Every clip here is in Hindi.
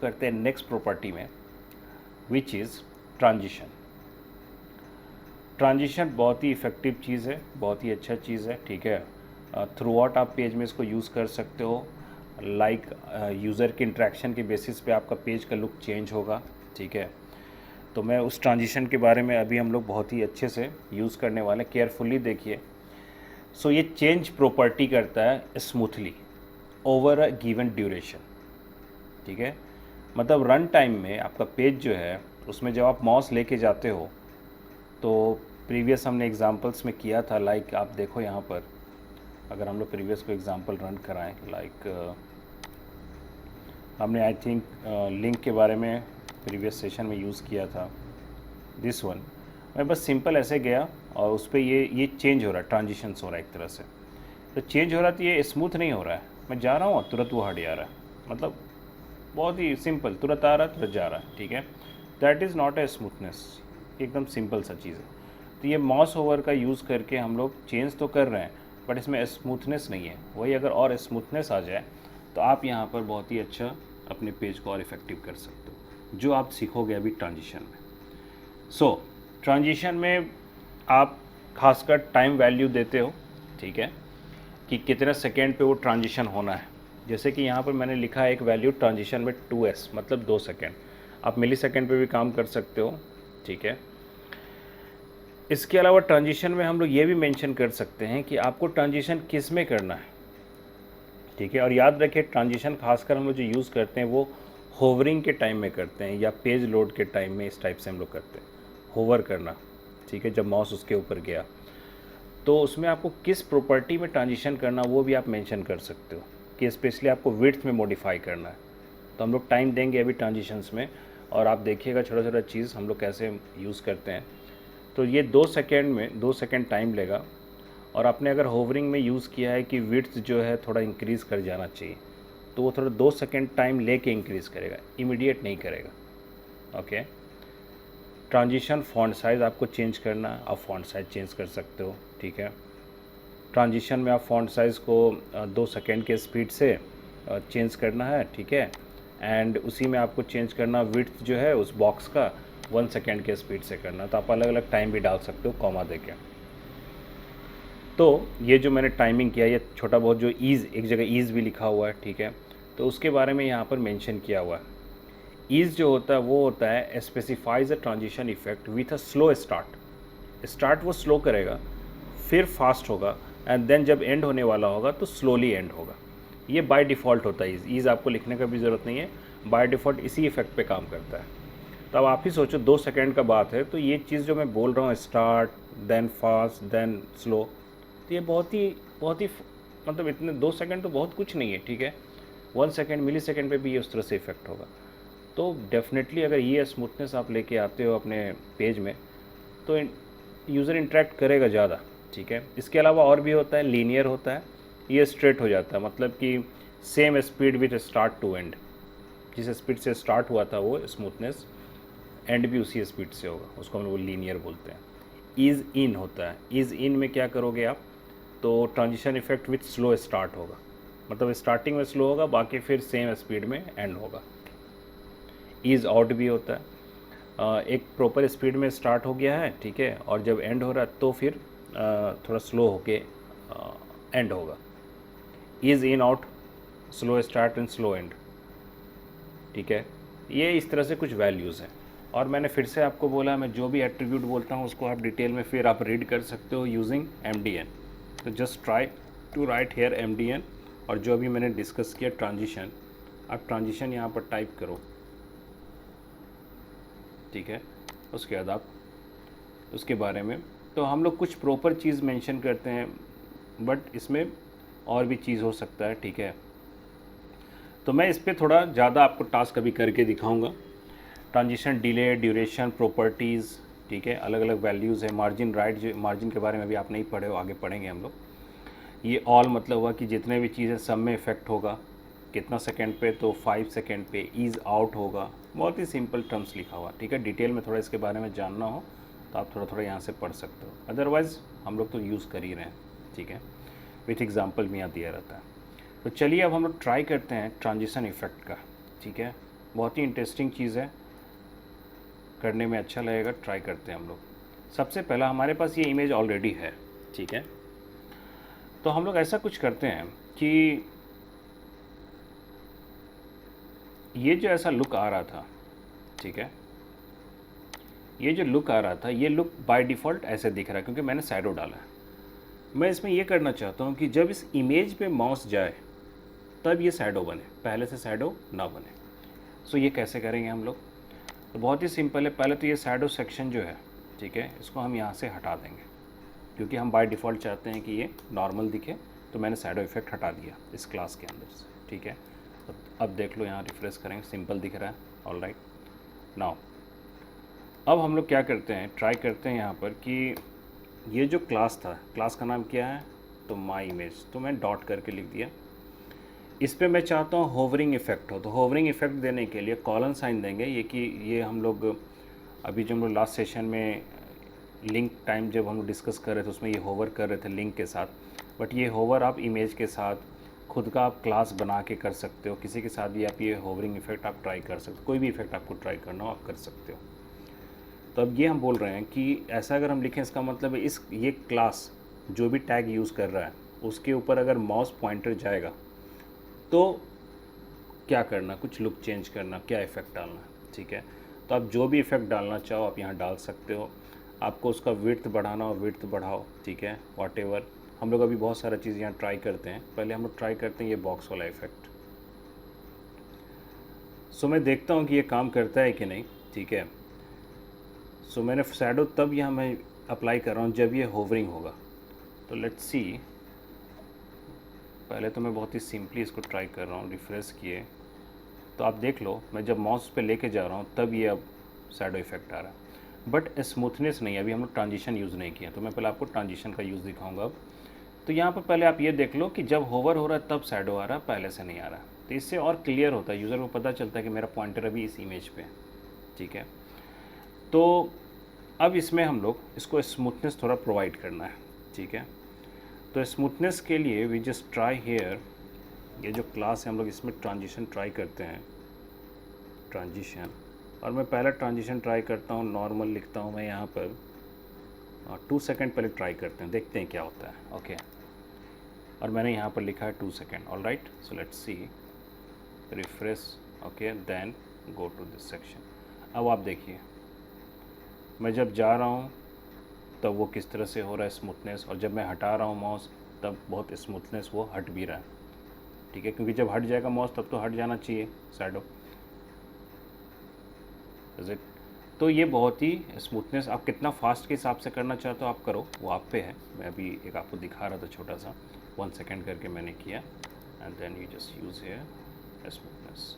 करते हैं नेक्स्ट प्रॉपर्टी में, विच इज़ ट्रांजिशन। ट्रांजिशन बहुत ही इफ़ेक्टिव चीज़ है, बहुत ही अच्छा चीज़ है, ठीक है। थ्रू आउट आप पेज में इसको यूज़ कर सकते हो। लाइक यूज़र के इंट्रैक्शन के बेसिस पे आपका पेज का लुक चेंज होगा, ठीक है। तो मैं उस ट्रांजिशन के बारे में अभी हम लोग बहुत ही अच्छे से यूज़ करने वाले हैं, केयरफुली देखिए। सो ये चेंज प्रॉपर्टी करता है smoothly over a given duration, ठीक है। मतलब रन टाइम में आपका पेज जो है उसमें जब आप माउस लेके जाते हो, तो प्रीवियस हमने एग्जांपल्स में किया था, लाइक आप देखो यहाँ पर, अगर हम लोग प्रीवियस को एग्जांपल रन कराएं, लाइक हमने आई थिंक लिंक के बारे में प्रीवियस सेशन में यूज़ किया था, दिस वन। मैं बस सिंपल ऐसे गया और उस पर ये चेंज हो रहा है, ट्रांजिशंस हो रहा है एक तरह से। तो चेंज हो रहा है तो ये स्मूथ नहीं हो रहा है, मैं जा रहा हूँ और तुरंत वो हट जा रहा है, मतलब बहुत ही सिंपल, तुरंत आ रहा है तुरंत जा रहा है, ठीक है। That is not a smoothness, एकदम सिंपल सा चीज़ है। तो ये माउस ओवर का यूज़ करके हम लोग चेंज तो कर रहे हैं, बट इसमें स्मूथनेस नहीं है। वही अगर और स्मूथनेस आ जाए तो आप यहाँ पर बहुत ही अच्छा अपने पेज को और इफ़ेक्टिव कर सकते हो, जो आप सीखोगे अभी ट्रांजिशन में। सो ट्रांजिशन में आप खासकर टाइम वैल्यू देते हो, ठीक है, कि कितने सेकेंड पे वो ट्रांजिशन होना है। जैसे कि यहाँ पर मैंने लिखा है एक वैल्यू ट्रांजिशन में 2s, मतलब 2 सेकेंड। आप मिली सेकेंड पर भी काम कर सकते हो, ठीक है। इसके अलावा ट्रांजिशन में हम लोग ये भी मेंशन कर सकते हैं कि आपको ट्रांजिशन किस में करना है, ठीक है। और याद रखिए ट्रांजिशन खासकर हम लोग जो यूज़ करते हैं वो होवरिंग के टाइम में करते हैं, या पेज लोड के टाइम में, इस टाइप से हम लोग करते हैं, होवर करना, ठीक है। जब माउस उसके ऊपर गया तो उसमें आपको किस प्रॉपर्टी में ट्रांजिशन करना वो भी आप मेंशन कर सकते हो, कि स्पेशली आपको विड्थ में मॉडिफाई करना है। तो हम लोग टाइम देंगे अभी ट्रांजिशंस में, और आप देखिएगा छोटा छोटा चीज़ हम लोग कैसे यूज़ करते हैं। तो ये 2 सेकेंड में 2 सेकेंड टाइम लेगा, और आपने अगर होवरिंग में यूज़ किया है कि विड्थ जो है थोड़ा इंक्रीज़ कर जाना चाहिए, तो वो थोड़ा 2 सेकेंड टाइम लेके इंक्रीज़ करेगा, इमीडिएट नहीं करेगा, ओके। ट्रांजिशन फॉन्ट साइज़ आपको चेंज करना है, आप फॉन्ट साइज़ चेंज कर सकते हो, ठीक है। ट्रांजिशन में आप फॉन्ट साइज़ को 2 सेकेंड के स्पीड से चेंज करना है, ठीक है। एंड उसी में आपको चेंज करना विड्थ जो है उस बॉक्स का 1 सेकेंड के स्पीड से करना। तो आप अलग अलग टाइम भी डाल सकते हो कॉमा देके। तो ये जो मैंने टाइमिंग किया, ये छोटा बहुत जो ईज़, एक जगह ईज़ भी लिखा हुआ है, ठीक है। तो उसके बारे में यहाँ पर मेंशन किया हुआ है। ईज़ जो होता है वो होता है specifies a transition effect with a slow start. Start वो स्लो करेगा, फिर फास्ट होगा, एंड देन जब एंड होने वाला होगा तो स्लोली एंड होगा। ये बाय डिफ़ॉल्ट होता है। ईज़ आपको लिखने का भी ज़रूरत नहीं है, बाय डिफ़ॉल्ट इसी इफेक्ट पे काम करता है। तो अब आप ही सोचो 2 सेकेंड का बात है, तो ये चीज़ जो मैं बोल रहा हूँ, start then fast then slow, तो ये बहुत ही मतलब इतने 2 सेकेंड तो बहुत कुछ नहीं है, ठीक है। 1 सेकेंड मिली सेकेंड पे भी ये उस तरह से इफेक्ट होगा। तो डेफिनेटली अगर ये स्मूथनेस आप लेके आते हो अपने पेज में, तो यूज़र इंटरेक्ट करेगा ज़्यादा, ठीक है। इसके अलावा और भी होता है, लीनियर होता है, ये स्ट्रेट हो जाता है, मतलब कि same speed with start to end. जिस स्पीड से स्टार्ट हुआ था वो स्मूथनेस एंड भी उसी स्पीड से होगा, उसको हम लोग लीनियर बोलते हैं। ईज़ इन होता है, ईज़ इन में क्या करोगे आप, तो transition effect with slow start होगा, मतलब स्टार्टिंग में स्लो होगा, बाकी फिर सेम स्पीड में एंड होगा। ईज़ आउट भी होता है, एक प्रॉपर स्पीड में स्टार्ट हो गया है, ठीक है, और जब एंड हो रहा है तो फिर थोड़ा स्लो होके एंड होगा। Ease in out, slow start and slow and, ठीक है। ये इस तरह से कुछ वैल्यूज़ हैं। और मैंने फिर से आपको बोला, मैं जो भी एट्रीब्यूट बोलता हूँ उसको आप डिटेल में फिर आप रीड कर सकते हो यूजिंग MDN। तो just try to write here MDN, और जो भी मैंने डिस्कस किया ट्रांजिशन, आप ट्रांजिशन यहाँ पर टाइप करो, ठीक है। उसके बाद आप उसके बारे में, तो हम लोग कुछ प्रॉपर चीज़ मेंशन करते हैं, बट इसमें और भी चीज़ हो सकता है, ठीक है। तो मैं इस पर थोड़ा ज़्यादा आपको टास्क अभी करके दिखाऊंगा। ट्रांजिशन डिले, ड्यूरेशन, प्रॉपर्टीज़, ठीक है, अलग अलग वैल्यूज़ है। मार्जिन राइट, जो मार्जिन के बारे में अभी आप नहीं पढ़े हो, आगे पढ़ेंगे हम लोग। ये ऑल मतलब हुआ कि जितने भी चीज़ें सब में इफेक्ट होगा, कितना सेकंड पे, तो 5 सेकंड पे। ईज़ आउट होगा, बहुत ही सिंपल टर्म्स लिखा हुआ, ठीक है। डिटेल में थोड़ा इसके बारे में जानना हो तो आप थोड़ा थोड़ा यहाँ से पढ़ सकते हो, अदरवाइज़ हम लोग तो यूज़ कर ही रहे हैं, ठीक है। विथ एग्जाम्पल भी यहाँ दिया रहता है। तो चलिए अब हम लोग ट्राई करते हैं ट्रांजिशन इफेक्ट का, ठीक है। बहुत ही इंटरेस्टिंग चीज़ है, करने में अच्छा लगेगा, ट्राई करते हैं हम लोग। सबसे पहला हमारे पास ये इमेज ऑलरेडी है, ठीक है। तो हम लोग ऐसा कुछ करते हैं कि ये जो ऐसा लुक आ रहा था, ठीक है, ये जो लुक आ रहा था, ये लुक बाय डिफ़ॉल्ट ऐसे दिख रहा है क्योंकि मैंने शैडो डाला है। मैं इसमें ये करना चाहता हूँ कि जब इस इमेज पे माउस जाए तब ये शैडो बने, पहले से शैडो ना बने। सो ये कैसे करेंगे हम लोग? तो बहुत ही सिंपल है। पहले तो ये शैडो सेक्शन जो है, ठीक है, इसको हम यहाँ से हटा देंगे क्योंकि हम बाय डिफ़ॉल्ट चाहते हैं कि ये नॉर्मल दिखे। तो मैंने शैडो इफेक्ट हटा दिया इस क्लास के अंदर से, ठीक है। तो अब देख लो, यहाँ रिफ्रेश करेंगे, सिंपल दिख रहा है। ऑल राइट, नाउ अब हम लोग क्या करते हैं, ट्राई करते हैं यहाँ पर कि ये जो क्लास था, क्लास का नाम क्या है, तो माई इमेज, तो मैं डॉट करके लिख दिया। इस पे मैं चाहता हूँ होवरिंग इफेक्ट हो, तो होवरिंग इफेक्ट देने के लिए कॉलन साइन देंगे। ये कि ये हम लोग अभी जो हम लोग लास्ट सेशन में लिंक टाइम जब हम लोग डिस्कस कर रहे थे उसमें ये होवर कर रहे थे लिंक के साथ, बट ये होवर आप इमेज के साथ खुद का आप क्लास बना के कर सकते हो। किसी के साथ भी आप ये होवरिंग इफेक्ट आप ट्राई कर सकते हो, कोई भी इफेक्ट आपको ट्राई करना हो आप कर सकते हो। तो अब ये हम बोल रहे हैं कि ऐसा अगर हम लिखें, इसका मतलब है इस ये क्लास जो भी टैग यूज़ कर रहा है उसके ऊपर अगर माउस पॉइंटर जाएगा तो क्या करना, कुछ लुक चेंज करना, क्या इफ़ेक्ट डालना, ठीक है। तो आप जो भी इफ़ेक्ट डालना चाहो आप यहाँ डाल सकते हो। आपको उसका विड्थ बढ़ाना हो विड्थ बढ़ाओ, ठीक है, वॉटेवर। हम लोग अभी बहुत सारा चीज़ यहाँ ट्राई करते हैं। पहले हम लोग ट्राई करते हैं ये बॉक्स वाला इफ़ेक्ट। सो मैं देखता हूँ कि ये काम करता है कि नहीं, ठीक है। सो मैंने शैडो तब यहाँ मैं अप्लाई कर रहा हूँ जब ये होवरिंग होगा। तो लेट्स सी, पहले तो मैं बहुत ही सिंपली इसको ट्राई कर रहा हूँ, रिफ्रेश किए तो आप देख लो मैं जब माउस पे लेके जा रहा हूँ तब ये अब शैडो इफेक्ट आ रहा है, बट स्मूथनेस नहीं। अभी हम लोग ट्रांजिशन यूज़ नहीं किया, तो मैं पहले आपको ट्रांजिशन का यूज़ दिखाऊंगा अब। तो यहाँ पर पहले आप ये देख लो कि जब होवर हो रहा है तब शैडो आ रहा है, पहले से नहीं आ रहा। तो इससे और क्लियर होता है, यूज़र को पता चलता है कि मेरा पॉइंटर अभी इस इमेज पे है, ठीक है। तो अब इसमें हम लोग इसको स्मूथनेस थोड़ा प्रोवाइड करना है, ठीक है। तो स्मूथनेस के लिए वी जस्ट ट्राई हेयर, ये जो क्लास है हम लोग इसमें ट्रांजिशन ट्राई करते हैं, ट्रांजिशन। और मैं पहला ट्रांजिशन ट्राई करता हूँ, नॉर्मल लिखता हूँ मैं यहाँ पर, 2 सेकेंड पहले ट्राई करते हैं, देखते हैं क्या होता है, ओके। और मैंने यहाँ पर लिखा है 2 second. All right, so let's see, refresh, okay, then go to this section. अब आप देखिए मैं जब जा रहा हूँ तब वो किस तरह से हो रहा है स्मूथनेस, और जब मैं हटा रहा हूँ माउस तब बहुत स्मूथनेस वो हट भी रहा है, ठीक है। क्योंकि जब हट जाएगा माउस तब तो हट जाना चाहिए शैडो, इज इट। तो ये बहुत ही स्मूथनेस आप कितना फास्ट के हिसाब से करना चाहते हो आप करो, वो आप पे है। मैं अभी एक आपको दिखा रहा था छोटा सा, 1 सेकेंड करके मैंने किया, and then you just use here smoothness,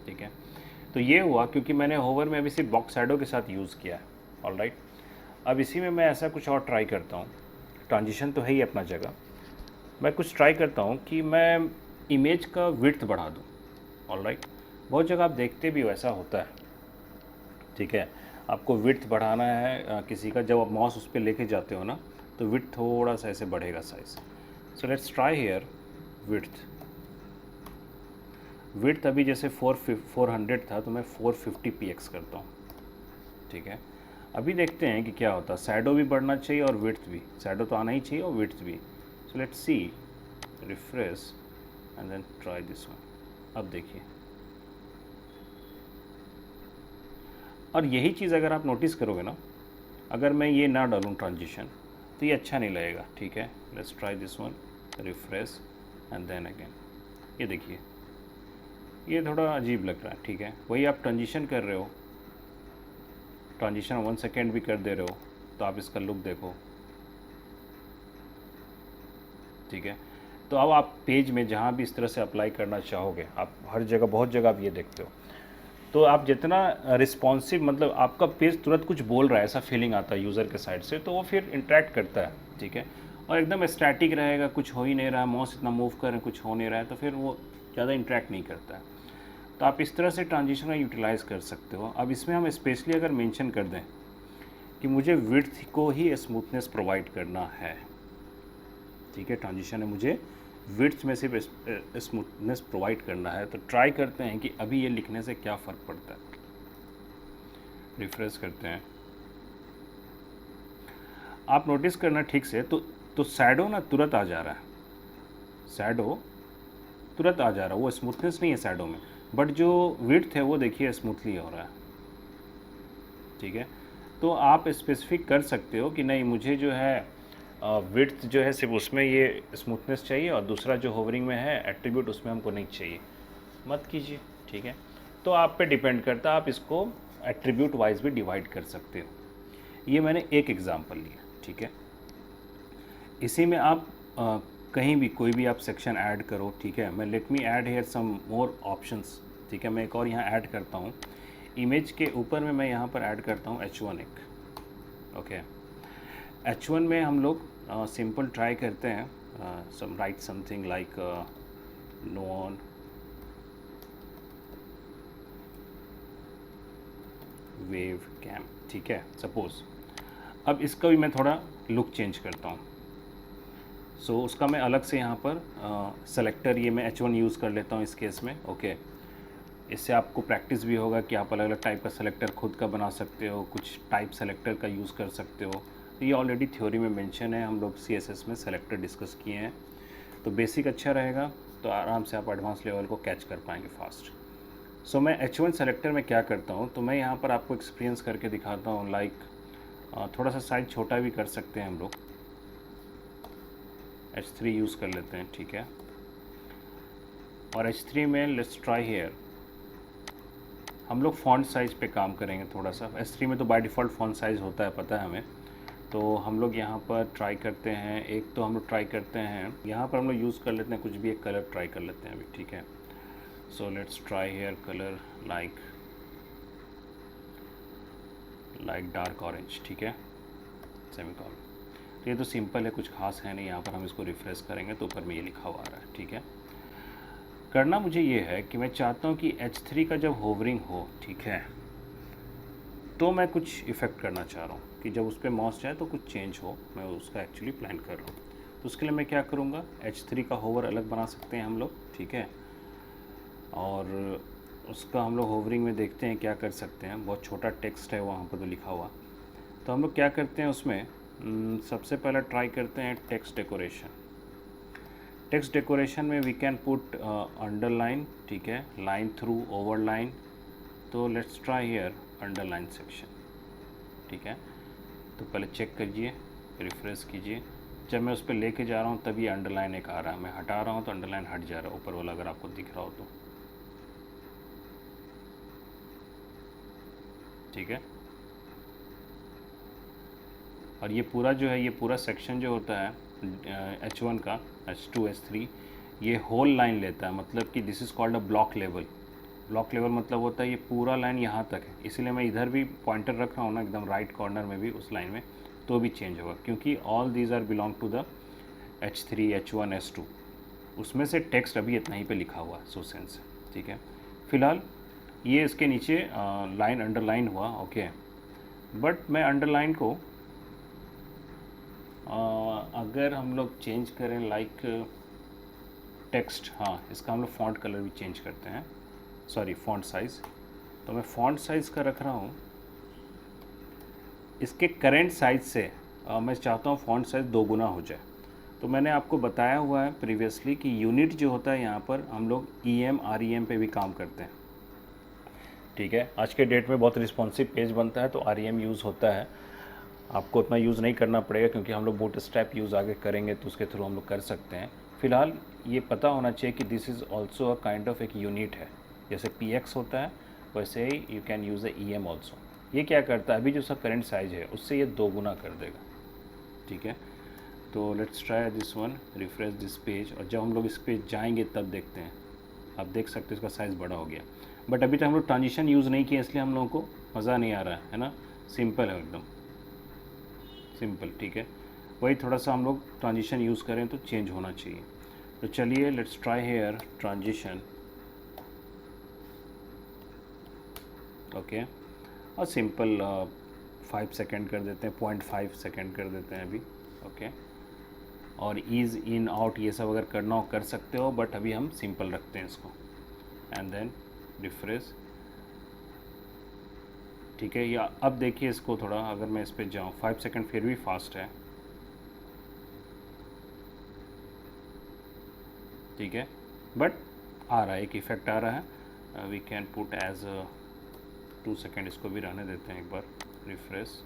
ठीक है। तो ये हुआ क्योंकि मैंने होवर में अभी सिर्फ बॉक्स शैडो के साथ यूज़ किया है। ऑल राइट, अब इसी में मैं ऐसा कुछ और ट्राई करता हूँ। ट्रांजिशन तो है ही अपना जगह, मैं कुछ ट्राई करता हूँ कि मैं इमेज का विड्थ बढ़ा दूँ। ऑल राइट, बहुत जगह आप देखते भी हो ऐसा होता है, ठीक है। आपको विड्थ बढ़ाना है किसी का, जब आप माउस उस पर लेके जाते हो ना तो विड्थ थोड़ा सा ऐसे बढ़ेगा size. So let's try here width. Width अभी जैसे 400 था तो मैं 450 px करता हूँ, ठीक है। अभी देखते हैं कि क्या होता है, शैडो भी बढ़ना चाहिए और विड्थ भी, शैडो तो आना ही चाहिए और विड्थ भी। So let's see, refresh and then try this one. अब देखिए, और यही चीज़ अगर आप नोटिस करोगे ना, अगर मैं ये ना डालूँ ट्रांजिशन तो ये अच्छा नहीं लगेगा, ठीक है। Let's try this one, refresh and then again. ये देखिए ये थोड़ा अजीब लग रहा है, ठीक है। वही आप ट्रांजिशन कर रहे हो, ट्रांजिशन 1 सेकेंड भी कर दे रहे हो तो आप इसका लुक देखो, ठीक है। तो अब आप पेज में जहाँ भी इस तरह से अप्लाई करना चाहोगे, आप हर जगह बहुत जगह आप ये देखते हो, तो आप जितना रिस्पॉन्सिव, मतलब आपका पेज तुरंत कुछ बोल रहा है ऐसा फीलिंग आता है यूज़र के साइड से, तो वो फिर इंटरेक्ट करता है, ठीक है। और एकदम स्टैटिक रहेगा, कुछ हो ही नहीं रहा है, माउस इतना मूव कर रहे हैं कुछ हो नहीं रहा है, तो फिर वो ज़्यादा इंटरेक्ट नहीं करता है। तो आप इस तरह से ट्रांजिशन का यूटिलाइज़ कर सकते हो। अब इसमें हम स्पेशली अगर मेंशन कर दें कि मुझे विड्थ को ही स्मूथनेस प्रोवाइड करना है, ठीक है, ट्रांजिशन है मुझे विड्थ में सिर्फ स्मूथनेस प्रोवाइड करना है। तो ट्राई करते हैं कि अभी ये लिखने से क्या फ़र्क पड़ता है। रिफ्रेश करते हैं, आप नोटिस करना ठीक से, तो शैडो ना तुरंत आ जा रहा है, शैडो तुरंत आ जा रहा है, वो स्मूथनेस नहीं है शैडो में, बट जो विड्थ है वो देखिए स्मूथली हो रहा है। ठीक है, तो आप स्पेसिफिक कर सकते हो कि नहीं मुझे जो है विड्थ जो है सिर्फ उसमें ये स्मूथनेस चाहिए और दूसरा जो होवरिंग में है एट्रीब्यूट उसमें हमको नहीं चाहिए, मत कीजिए। ठीक है, तो आप पे डिपेंड करता है, आप इसको एट्रीब्यूट वाइज भी डिवाइड कर सकते हो। ये मैंने एक एग्जांपल लिया। ठीक है, इसी में आप कहीं भी कोई भी आप सेक्शन ऐड करो। ठीक है, मैं लेट मी ऐड हेयर सम मोर ऑप्शंस। ठीक है, मैं एक और यहाँ ऐड करता हूँ, इमेज के ऊपर में मैं यहाँ पर ऐड करता हूँ H1 एक। ओके, H1 में हम लोग सिंपल ट्राई करते हैं, some write something like non wave cam. ठीक है, सपोज अब इसका भी मैं थोड़ा लुक चेंज करता हूँ। सो उसका मैं अलग से यहाँ पर सेलेक्टर, ये मैं H1 यूज़ कर लेता हूँ इस केस में। ओके, इससे आपको प्रैक्टिस भी होगा कि आप अलग अलग टाइप का सेलेक्टर खुद का बना सकते हो, कुछ टाइप सेलेक्टर का यूज़ कर सकते हो। तो ये ऑलरेडी थ्योरी में मेंशन है, हम लोग CSS में सेलेक्टर डिस्कस किए हैं। तो बेसिक अच्छा रहेगा, तो आराम से आप एडवांस लेवल को कैच कर पाएंगे फास्ट। सो मैं H1 सेलेक्टर में क्या करता हूँ, तो मैं यहाँ पर आपको एक्सपीरियंस करके दिखाता हूँ। लाइक थोड़ा सा साइज छोटा भी कर सकते हैं हम लोग, H3 यूज़ कर लेते हैं। ठीक है, और H3 में लेट्स ट्राई हेयर, हम लोग फ़ॉन्ट साइज़ पे काम करेंगे थोड़ा सा। H3 में तो बाय डिफ़ॉल्ट फ़ॉन्ट साइज़ होता है, पता है हमें। तो हम लोग यहाँ पर ट्राई करते हैं, एक तो हम लोग ट्राई करते हैं यहाँ पर हम लोग यूज़ कर लेते हैं, कुछ भी एक कलर ट्राई कर लेते हैं अभी। ठीक है, so let's try here colour like dark orange. ठीक है, सेमीकोलन। तो ये तो सिंपल है, कुछ खास है नहीं। यहाँ पर हम इसको रिफ्रेश करेंगे तो ऊपर में ये लिखा हुआ आ रहा है। ठीक है, करना मुझे ये है कि मैं चाहता हूँ कि H3 का जब होवरिंग हो, ठीक है, तो मैं कुछ इफ़ेक्ट करना चाह रहा हूँ कि जब उस पर माउस जाए तो कुछ चेंज हो, मैं उसका एक्चुअली प्लान कर रहा हूँ। तो उसके लिए मैं क्या करूँगा, H3 का होवर अलग बना सकते हैं हम लोग। ठीक है, और उसका हम लोग होवरिंग में देखते हैं क्या कर सकते हैं। बहुत छोटा टेक्स्ट है वहाँ पर तो लिखा हुआ, तो हम लोग क्या करते हैं उसमें, सबसे पहले ट्राई करते हैं टेक्स्ट डेकोरेशन। टेक्स्ट डेकोरेशन में वी कैन पुट अंडरलाइन। ठीक है, लाइन थ्रू, ओवरलाइन। तो let's try here underline section. ठीक है, तो पहले चेक कीजिए, रिफ्रेश कीजिए। जब मैं उस पर लेके जा रहा हूँ तब ये अंडरलाइन एक आ रहा है, मैं हटा रहा हूँ तो अंडरलाइन हट जा रहा है ऊपर वाला, अगर आपको दिख रहा हो तो। ठीक है, और ये पूरा जो है, ये पूरा सेक्शन जो होता है H1 का, H2 H3, ये होल लाइन लेता है, मतलब कि this is called a block level. Block level मतलब होता है ये पूरा लाइन यहाँ तक है, इसलिए मैं इधर भी पॉइंटर रख रहा हूँ ना, एकदम राइट कॉर्नर में भी उस लाइन में, तो भी चेंज होगा, क्योंकि all these are belong to the H3 H1 H2। उसमें से टेक्स्ट अभी इतना ही पे लिखा हुआ सो सेंस। ठीक है, फिलहाल ये इसके नीचे लाइन अंडरलाइन हुआ। ओके, बट मैं अंडरलाइन को अगर हम लोग चेंज करें लाइक टेक्स्ट, हाँ इसका हम लोग फ़ॉन्ट कलर भी चेंज करते हैं, सॉरी फ़ॉन्ट साइज़। तो मैं फ़ॉन्ट साइज़ का रख रहा हूँ इसके करेंट साइज़ से, मैं चाहता हूँ फ़ॉन्ट साइज़ 2 गुना हो जाए। तो मैंने आपको बताया हुआ है प्रीवियसली कि यूनिट जो होता है यहाँ पर हम लोग EM REM पे भी काम करते हैं। ठीक है, आज के डेट में बहुत रिस्पॉन्सिव पेज बनता है तो REM यूज़ होता है। आपको उतना यूज़ नहीं करना पड़ेगा, क्योंकि हम लोग बूटस्ट्रैप यूज़ आगे करेंगे तो उसके थ्रू हम लोग कर सकते हैं। फ़िलहाल ये पता होना चाहिए कि this is also a kind of एक यूनिट है, जैसे PX होता है वैसे ही you can use a EM also. ये क्या करता है, अभी जो उसका करंट साइज है उससे ये 2 गुना कर देगा। ठीक है, तो let's try this one, refresh this page, और जब हम लोग इस पेज जाएंगे तब देखते हैं। आप देख सकते हैं इसका साइज़ बड़ा हो गया, बट अभी तक हम लोग ट्रांजिशन यूज़ नहीं किया, इसलिए हम लोगों को मज़ा नहीं आ रहा है ना। सिंपल है, एकदम सिंपल। ठीक है, वही थोड़ा सा हम लोग ट्रांजिशन यूज़ करें तो चेंज होना चाहिए। तो चलिए let's try here transition. Okay, और सिंपल 5 सेकेंड कर देते हैं, 0.5 सेकेंड कर देते हैं अभी। ओके, और ईज़ इन आउट ये सब अगर करना हो कर सकते हो, बट अभी हम सिंपल रखते हैं इसको। एंड देन रिफ्रेश, ठीक है। या अब देखिए इसको थोड़ा, अगर मैं इस पर जाऊँ 5 सेकंड फिर भी फास्ट है, ठीक है, बट आ रहा है, एक इफ़ेक्ट आ रहा है। We can put as 2 second, इसको भी रहने देते हैं एक बार, रिफ्रेश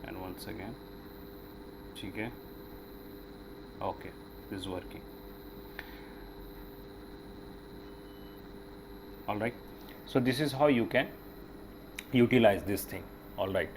एंड वंस अगेन, ठीक है, okay, this working, all right, so this is how you can utilize this thing, all right।